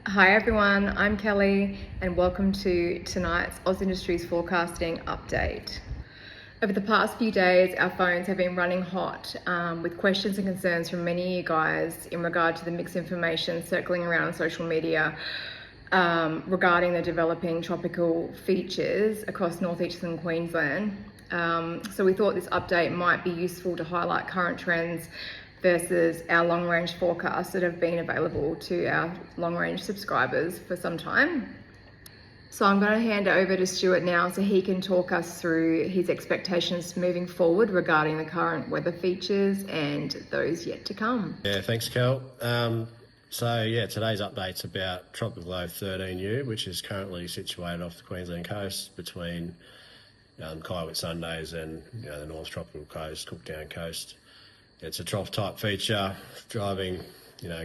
Hi everyone, I'm Kelly and welcome to tonight's Oz Industries forecasting update. Over the past few days, our phones have been running hot with questions and concerns from many of you guys in regard to the mixed information circling around on social media regarding the developing tropical features across northeastern Queensland. So we thought this update might be useful to highlight current trends versus our long-range forecasts that have been available to our long-range subscribers for some time. So I'm going to hand it over to Stuart now so he can talk us through his expectations moving forward regarding the current weather features and those yet to come. Yeah, thanks, Kel. Today's update's about Tropical Low 13U, which is currently situated off the Queensland coast between Kaiwit Sundays and the North Tropical Coast, Cooktown Coast. It's a trough-type feature, driving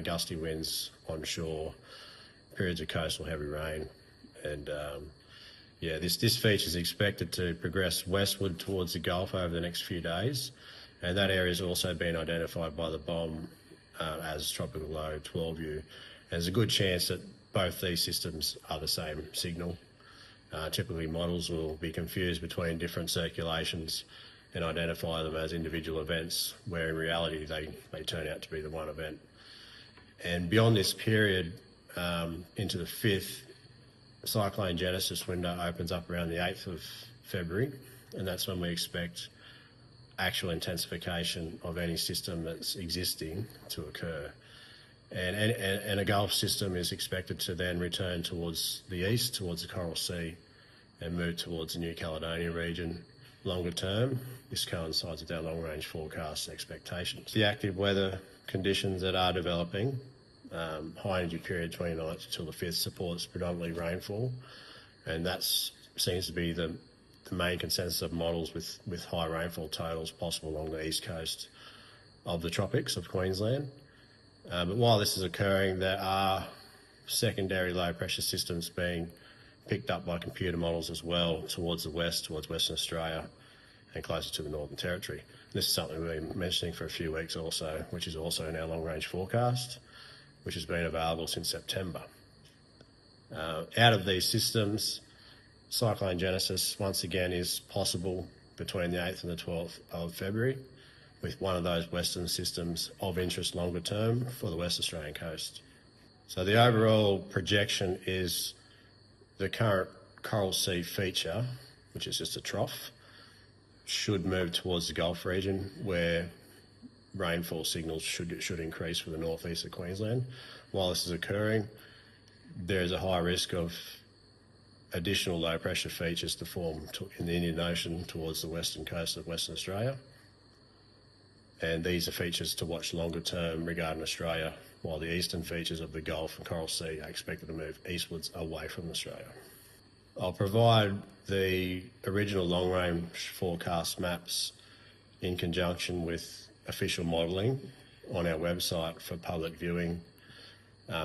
gusty winds onshore, periods of coastal heavy rain, and this feature is expected to progress westward towards the Gulf over the next few days, and that area has also been identified by the BOM as Tropical Low 12U. And there's a good chance that both these systems are the same signal. Typically, models will be confused between different circulations and identify them as individual events, where in reality they turn out to be the one event. And beyond this period, into the 5th, cyclone genesis window opens up around the 8th of February, and that's when we expect actual intensification of any system that's existing to occur. And a Gulf system is expected to then return towards the east, towards the Coral Sea, and move towards the New Caledonia region. Longer term, this coincides with our long-range forecast expectations. The active weather conditions that are developing, high energy period 29th till the 5th, supports predominantly rainfall, and that seems to be the main consensus of models with high rainfall totals possible along the east coast of the tropics of Queensland. But while this is occurring, there are secondary low pressure systems being picked up by computer models as well towards the west, towards Western Australia and closer to the Northern Territory. This is something we've been mentioning for a few weeks also, which is also in our long-range forecast, which has been available since September. Out of these systems, cyclone genesis once again is possible between the 8th and the 12th of February, with one of those western systems of interest longer term for the West Australian coast. So the overall projection is the current Coral Sea feature, which is just a trough, should move towards the Gulf region, where rainfall signals should increase for the northeast of Queensland. While this is occurring, there is a high risk of additional low pressure features to form in the Indian Ocean towards the western coast of Western Australia. And these are features to watch longer term regarding Australia, while the eastern features of the Gulf and Coral Sea are expected to move eastwards away from Australia. I'll provide the original long-range forecast maps in conjunction with official modelling on our website for public viewing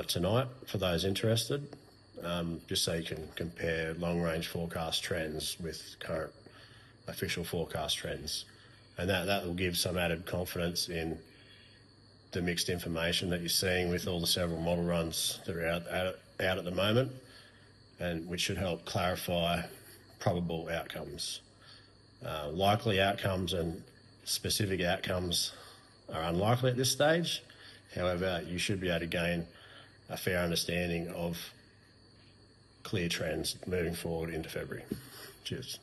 tonight for those interested, just so you can compare long-range forecast trends with current official forecast trends. And that will give some added confidence in the mixed information that you're seeing with all the several model runs that are out at the moment, and which should help clarify probable outcomes. Likely outcomes and specific outcomes are unlikely at this stage. However, you should be able to gain a fair understanding of clear trends moving forward into February. Cheers.